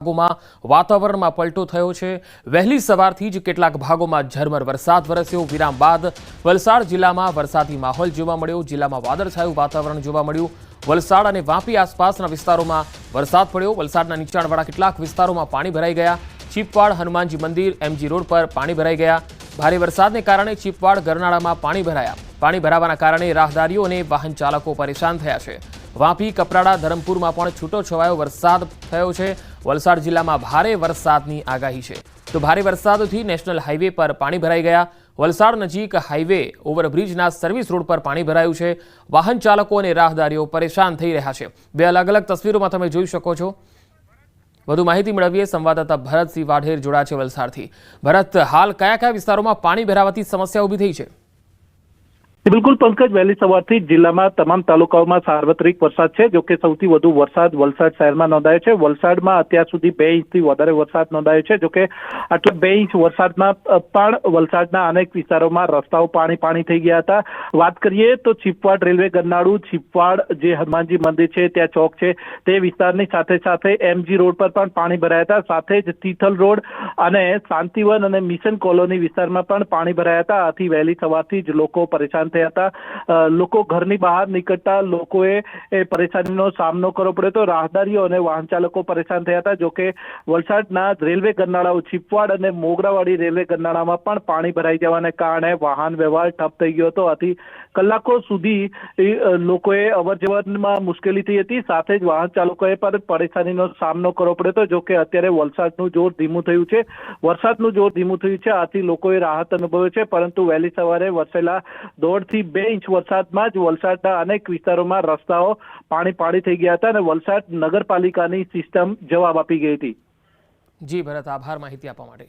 ભાગોમાં વાતાવરણમાં પલટો થયો છે। વહેલી સવારથી જ કેટલાક ભાગોમાં ઝરમર વરસાદ વરસ્યો। વિરામ બાદ વલસાડ જિલ્લામાં વરસાદી માહોલ જોવા મળ્યો। જિલ્લામાં વાદળછાયું વાતાવરણ જોવા મળ્યું। વલસાડ અને વાપી આસપાસના વિસ્તારોમાં વરસાદ પડ્યો। વલસાડના નીચાણવાળા કેટલાક વિસ્તારોમાં પાણી ભરાઈ ગયા। ચીપવાડ હનુમાનજી મંદિર એમજી રોડ પર પાણી ભરાઈ ગયા। ભારે વરસાદને કારણે ચીપવાડ ગરનાળામાં પાણી ભરાયા। પાણી ભરાવાના કારણે રાહદારીઓ અને વાહન ચાલકો પરેશાન થયા છે। વાપી, કપરાડા, ધરમપુરમાં પણ છૂટોછવાયો વરસાદ થયો છે। વલસાડ જિલ્લામાં ભારે વરસાદની આગાહી છે। તો ભારે વરસાદથી નેશનલ હાઈવે પર પાણી ભરાઈ ગયા। વલસાડ નજીક હાઈવે ઓવરબ્રિજના સર્વિસ રોડ પર પાણી ભરાયું છે। વાહન ચાલકો અને રાહદારીઓ પરેશાન થઈ રહ્યા છે। બે અલગ અલગ તસવીરોમાં તમે જોઈ શકો છો। વધુ માહિતી મેળવીએ સંવાદદાતા ભરતસિંહ વાઢેર જોડાયા છે વલસાડથી। ભરત, હાલ કયા કયા વિસ્તારોમાં પાણી ભરાવાથી સમસ્યા ઊભી થઈ છે? बिल्कुल पंकज, वहेली सवारथी जिल्लामां तमाम तालुकाओमां सार्वत्रिक वरसाद छे। जो के सौथी वधु वरसाद वलसाड शहेरमां नोंधायो छे। वलसाडमां अत्यार सुधी 2 इंचथी वधारे वरसाद नोंधायो छे। जो के आटला 2 इंच वरसादमां पण वलसाडना अनेक विस्तारोमां रस्ताओ पाणी थई गया हता। वात करीए तो चीपवाड रेलवे गरनाळुं, चीपवाड जे हनुमानजी मंदिर छे त्यां चौक छे ते विस्तारनी साथे साथे एमजी रोड पर पण पाणी भराया हता। साथे ज तीथल रोड अने शांतिवन अने मिशन कॉलोनी विस्तारमां पण पाणी भराया हता। आथी वहेली सवारथी ज लोको परेशान થયા હતા। લોકો ઘરની બહાર નીકળતા લોકોએ પરેશાનીનો સામનો કરવો પડ્યો હતો। રાહદારીઓ અને વાહન ચાલકો પરેશાન થયા હતા। જો કે વલસાડના રેલવે ગરનાળાઓ ચીપવાડ અને મોગરાવાડી રેલવે ગરનાળામાં પણ પાણી ભરાઈ જવાને કારણે વાહન વ્યવહાર ઠપ થઈ ગયો હતો। આથી કલાકો સુધી લોકોએ અવરજવરમાં મુશ્કેલી થઈ હતી। સાથે જ વાહન ચાલકોએ પણ પરેશાનીનો સામનો કરવો પડ્યો હતો। જો કે અત્યારે વલસાડનું જોર ધીમું થયું છે। વરસાદનું જોર ધીમું થયું છે। આથી લોકોએ રાહત અનુભવ્યો છે। પરંતુ વહેલી સવારે વરસેલા 1.5 થી 2 इंच वरसादमां ज वलसाडना अनेक विस्तारोमां रस्ताओ पाणी थई गया हता अने वलसाड नगरपालिकानी सिस्टम जवाब आपी गई हती। जी भरत, आभार माहिती आपवा माटे।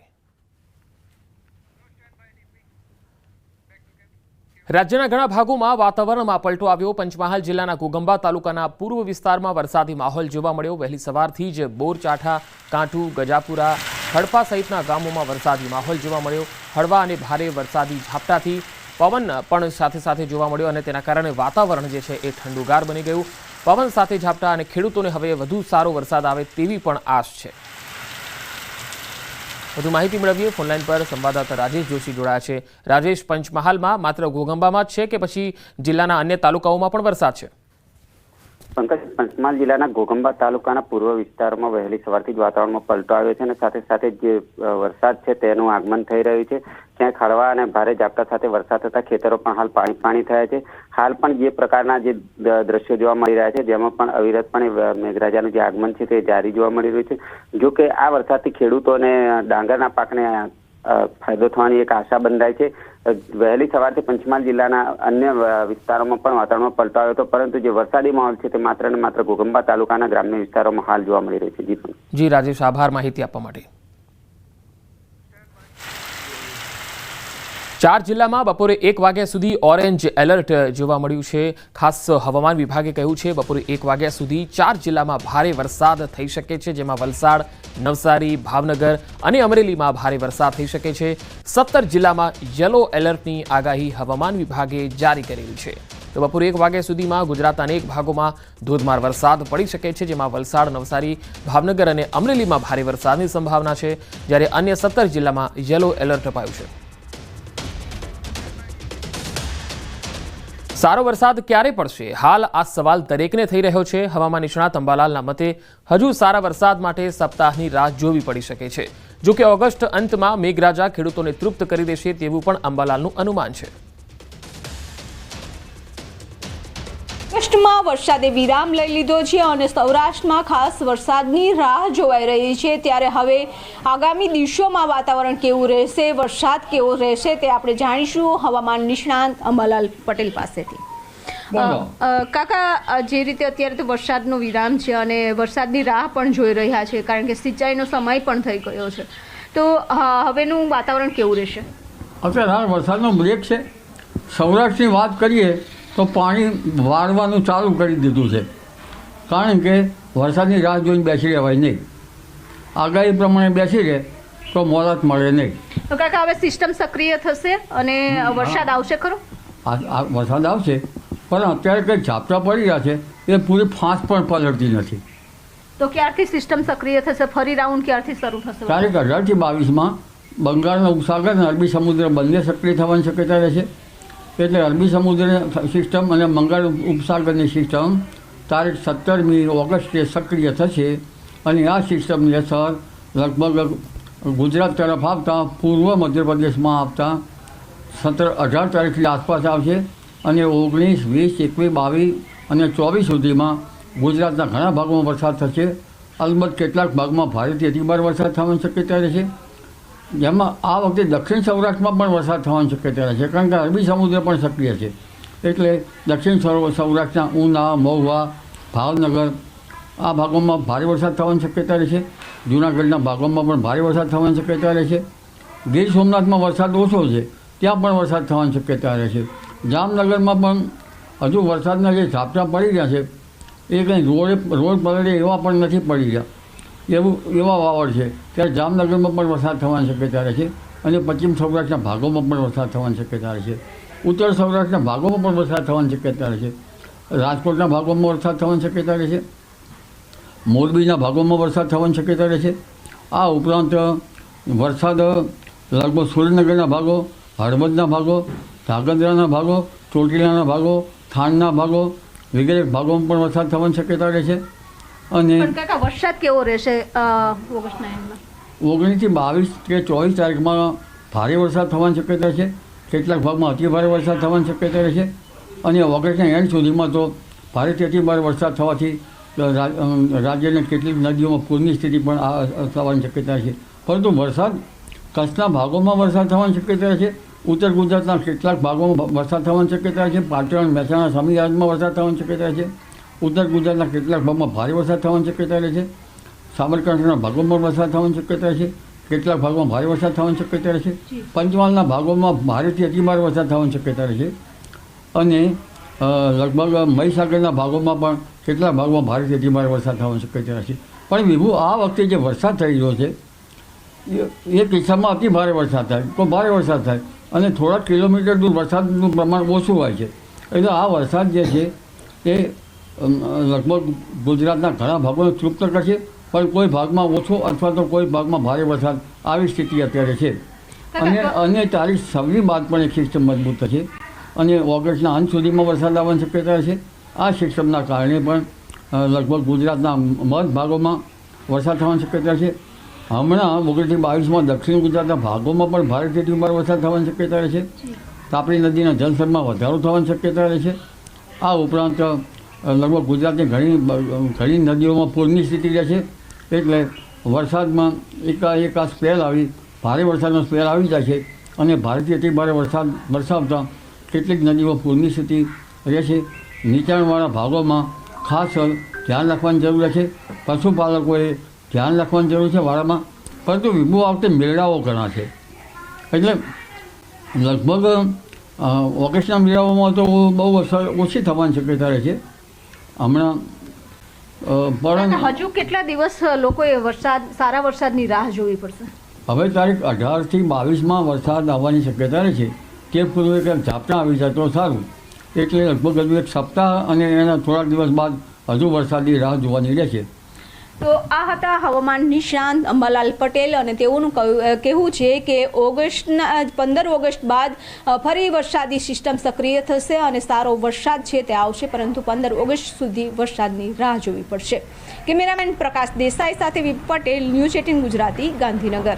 राज्यना घणा भागोमां वातावरणमां पलटो आव्यो। पंचमहाल जिल्लाना घोगंबा तालुकाना पूर्व विस्तारमां वरसादी माहोल जोवा मळ्यो। वहेली सवारथी ज बोरचाठा, कांठू, गजापुरा, हड़पा सहितना गामोमां वरसादी माहोल जोवा मळ्यो। हळवा अने भारे वरसादी झापटाथी पवन पण साथे साथे जोवा मळ्यो अने तेना कारणे वातावरण जे छे ए ठंडुगार बनी गयुं। पवन साथे झापटा अने खेडूतोने हवे વધુ सारो वरसाद आवे तेवी पण आश छे। વધુ માહિતી મેળવીએ ફોનલાઈન પર સંવાદદાતા રાજેશ જોશી જોડાયા છે। રાજેશ, પંચમહાલમાં માત્ર ઘોગંબામાં જ છે કે પછી જિલ્લાના અન્ય તાલુકાઓમાં પણ વરસાદ છે? पंकज, पंचमहाल जिल्लाना घोगंबा तालुकाना पूर्व विस्तारों वहेली सवारथी ज वातावरणमां पलटो आव्यो छे अने साथे साथे जे वरसाद छे तेनुं आगमन थई रह्युं छे। क्यांक हळवा अने भारे झापटा साथे वरसाद थता खेतरो पण हाल पाणी थया छे। हाल पण जे प्रकारना जे दृश्यो जोवा मळी रह्या छे जेमां पण अविरतपणे मेघराजानुं जे आगमन छे ते जारी जोवा मळी रह्युं छे। जो के आ वरसादथी खेडूतोने डांगરના पाकने फायदो थवानी एक आशा बंधाय छे। वहेली सवारथी पंचमहाल जिल्लाना अन्य विस्तारोमां पण वातावरणमां पलटो आव्यो हतो, परंतु जे वरसादी माहोल छे ते मात्र ने मात्र घोगंबा तालुकाना ग्राम्य विस्तारोमां हाल जोवा मळी रह्यो छे। जी राजेश, आभार माहिती आपवा माटे। 4 जिल्लामां बपोरे 1 वाग्या सुधी ऑरेंज एलर्ट जोवा मळ्युं छे। खास हवामान विभागे कह्युं छे बपोरे 1 वाग्या सुधी 4 जिल्लामां भारे वरसाद थई शके छे, जेमां वलसाड, नवसारी, भावनगर अने अमरेलीमां भारे वरसाद थई शके छे। 17 जिल्लामां येलो एलर्टनी आगाही हवामान विभागे जारी करेली छे। तो बपोरे 1 वाग्या सुधीमां गुजरातना अनेक भागोमां धोधमार वरसाद पड़ी शके छे, जेमां वलसाड, नवसारी, भावनगर अने अमरेलीमां भारे वरसादनी संभावना छे, ज्यारे अन्य 17 जिल्लामां येलो एलर्ट अपायुं छे। सारो वरसाद क्यारे पड़शे? हाल आ सवाल दरेकने थई रह्यो छे। हवामान निष्णात अंबालालना मते हजू सारा वरसाद माटे सप्ताहनी राह जोवी पड़ी शके छे। जो के ऑगस्ट अंतमां मेघराजा खेडूतोने तृप्त करी देशे तेवुं पण अंबालालनुं अनुमान छे। સૌરાષ્ટ્રમાં વરસાદે વિરામ લઈ લીધો છે અને સૌરાષ્ટ્રમાં ખાસ વરસાદની રાહ જોવાઈ રહી છે। ત્યારે હવે આગામી દિવસોમાં વાતાવરણ કેવું રહેશે, વરસાદ કેવો રહેશે તે આપણે જાણીશું હવામાન નિષ્ણાત અંબાલાલ પટેલ પાસેથી। કાકા, જે રીતે અત્યારે તો વરસાદનો વિરામ છે અને વરસાદની રાહ પણ જોઈ રહ્યા છે, કારણ કે સિંચાઈનો સમય પણ થઈ ગયો છે, તો હવેનું વાતાવરણ કેવું રહેશે? અત્યારે હાલ વરસાદનો બ્રેક છે। સૌરાષ્ટ્રની વાત કરીએ તો પાણી વાળવાનું ચાલુ કરી દીધું છે, કારણ કે વરસાદની રાહ જોઈને બેસી રહેવાય નહીં। આગાહી પ્રમાણે બેસી રહે તો મોરાત મળે નહીં। તો કાકા, હવે સિસ્ટમ સક્રિય થશે અને વરસાદ આવશે ખરો? વરસાદ આવશે, પણ અત્યારે કંઈ ઝાપટા પડી રહ્યા છે એ પૂરી ફાંસ પણ પલટતી નથી। તો ક્યારથી સિસ્ટમ સક્રિય થશે, ફરી રાઉન્ડ ક્યારથી શરૂ થશે? તારીખ 18 થી 22 બંગાળનો ઉપસાગર અને અરબી સમુદ્ર બંને સક્રિય થવાની શક્યતા રહેશે. એટલે અરબી સમુદ્ર સિસ્ટમ અને બંગાળ ઉપસાગરની સિસ્ટમ તારીખ 17મી ઓગસ્ટે સક્રિય થશે અને આ સિસ્ટમની અસર લગભગ ગુજરાત તરફ આવતા પૂર્વ મધ્યપ્રદેશમાં આવતા 18 તારીખની આસપાસ આવશે અને 19, 20, 21, 22 અને 24 સુધીમાં ગુજરાતના ઘણા ભાગોમાં વરસાદ થશે. અલબત્ત કેટલાક ભાગમાં ભારેથી અતિભારે વરસાદ થવાની શક્યતા રહેશે, જેમાં આ વખતે દક્ષિણ સૌરાષ્ટ્રમાં પણ વરસાદ થવાની શક્યતા રહેશે, કારણ કે અરબી સમુદ્ર પણ સક્રિય છે. એટલે દક્ષિણ સૌરાષ્ટ્રના ઉના, મહુવા, ભાવનગર આ ભાગોમાં ભારે વરસાદ થવાની શક્યતા રહેશે. જૂનાગઢના ભાગોમાં પણ ભારે વરસાદ થવાની શક્યતા રહેશે. ગીર સોમનાથમાં વરસાદ ઓછો છે, ત્યાં પણ વરસાદ થવાની શક્યતા રહેશે. જામનગરમાં પણ હજુ વરસાદના જે ઝાપટા પડી રહ્યા છે એ કંઈ રોડ પલળે એવા પણ નથી પડી રહ્યા, એવા વાવડ છે. ત્યારે જામનગરમાં પણ વરસાદ થવાની શક્યતા રહેશે અને પશ્ચિમ સૌરાષ્ટ્રના ભાગોમાં પણ વરસાદ થવાની શક્યતા રહેશે. ઉત્તર સૌરાષ્ટ્રના ભાગોમાં પણ વરસાદ થવાની શક્યતા રહેશે. રાજકોટના ભાગોમાં વરસાદ થવાની શક્યતા રહેશે. મોરબીના ભાગોમાં વરસાદ થવાની શક્યતા રહેશે. આ ઉપરાંત વરસાદ લગભગ સુરેન્દ્રનગરના ભાગો, હળવદના ભાગો, ધાંગધ્રાના ભાગો, ચોટીલાના ભાગો, થાનના ભાગો વગેરે ભાગોમાં પણ વરસાદ થવાની શક્યતા રહેશે. અને પણ કાકા વરસાદ કેવો રહેશે ઓગસ્ટના એન્ડમાં? 19 થી 22 કે 24 તારીખમાં ભારે વરસાદ થવાની શક્યતા છે. કેટલાક ભાગમાં અતિ ભારે વરસાદ થવાની શક્યતા રહેશે અને ઓગસ્ટના એન્ડ સુધીમાં તો ભારેથી અતિ ભારે વરસાદ થવાથી રાજ્યની કેટલીક નદીઓમાં પૂરની સ્થિતિ પણ થવાની શક્યતા છે. પરંતુ વરસાદ કચ્છના ભાગોમાં વરસાદ થવાની શક્યતા છે. ઉત્તર ગુજરાતના કેટલાક ભાગોમાં વરસાદ થવાની શક્યતા છે. પાટણ, મહેસાણા, સમીયાર્ડમાં વરસાદ થવાની શક્યતા છે. ઉત્તર ગુજરાતના કેટલાક ભાગમાં ભારે વરસાદ થવાની શક્યતા રહે છે. સાબરકાંઠાના ભાગોમાં વરસાદ થવાની શક્યતા છે. કેટલાક ભાગમાં ભારે વરસાદ થવાની શક્યતા રહે છે. પંચમહાલના ભાગોમાં ભારેથી અતિભારે વરસાદ થવાની શક્યતા રહે છે અને લગભગ મહીસાગરના ભાગોમાં પણ કેટલાક ભાગમાં ભારેથી અતિભારે વરસાદ થવાની શક્યતા રહે છે. પણ વિભુ આ વખતે જે વરસાદ થઈ રહ્યો છે એ કિસ્સામાં અતિ ભારે વરસાદ થાય, કોઈ ભારે વરસાદ થાય અને થોડા કિલોમીટર દૂર વરસાદનું પ્રમાણ ઓછું હોય છે. એટલે આ વરસાદ જે છે એ લગભગ ગુજરાતના ઘણા ભાગોને તૃપ્ત કરશે, પણ કોઈ ભાગમાં ઓછો અથવા તો કોઈ ભાગમાં ભારે વરસાદ આવી સ્થિતિ અત્યારે છે. અને તારીખ 26 બાદ પણ એક સિસ્ટમ મજબૂત થશે અને ઓગસ્ટના અંત સુધીમાં વરસાદ આવવાની શક્યતા છે. આ સિસ્ટમના કારણે પણ લગભગ ગુજરાતના મધ્ય ભાગોમાં વરસાદ થવાની શક્યતા છે. હમણાં 19 થી 22માં દક્ષિણ ગુજરાતના ભાગોમાં પણ ભારેથી અતિભારે વરસાદ થવાની શક્યતા છે. તાપી નદીના જળસ્તરમાં વધારો થવાની શક્યતા છે. આ ઉપરાંત લગભગ ગુજરાતની ઘણી નદીઓમાં પૂરની સ્થિતિ રહેશે. એટલે વરસાદમાં એકાએક આ સ્પેલ આવી, ભારે વરસાદનો સ્પેલ આવી જાય છે અને ભારેથી અતિભારે વરસાદ વરસાવતા કેટલીક નદીઓ પૂરની સ્થિતિ રહેશે. નીચાણવાળા ભાગોમાં ખાસ ધ્યાન રાખવાની જરૂર છે. પશુપાલકોએ ધ્યાન રાખવાની જરૂર છે વાળામાં. પરંતુ વિભુ આ વખતે મેળાઓ ઘણા છે, એટલે લગભગ ઓગસ્ટના મેળાઓમાં તો બહુ અસર ઓછી થવાની શક્યતા રહે છે. હમણાં પણ હજુ કેટલા દિવસ લોકોએ સારા વરસાદની રાહ જોવી પડશે? હવે તારીખ 18 થી 22માં વરસાદ આવવાની શક્યતા રહે છે. તે પૂર્વે કંઈક ઝાપટા આવી જાય તો સારું. એટલે લગભગ હજુ એક સપ્તાહ અને એના થોડાક દિવસ બાદ હજુ વરસાદની રાહ જોવાની રહેશે. તો આ હતા હવામાન નિષ્ણાંત અંબાલાલ પટેલ અને તેઓનું કહેવું છે કે 15 ઓગસ્ટ બાદ ફરી વરસાદી સિસ્ટમ સક્રિય થશે અને સારો વરસાદ છે તે આવશે, પરંતુ 15 ઓગસ્ટ સુધી વરસાદની રાહ જોવી પડશે. કેમેરામેન પ્રકાશ દેસાઈ સાથે વિપ પટેલ, ન્યૂઝ 18 ગુજરાતી, ગાંધીનગર.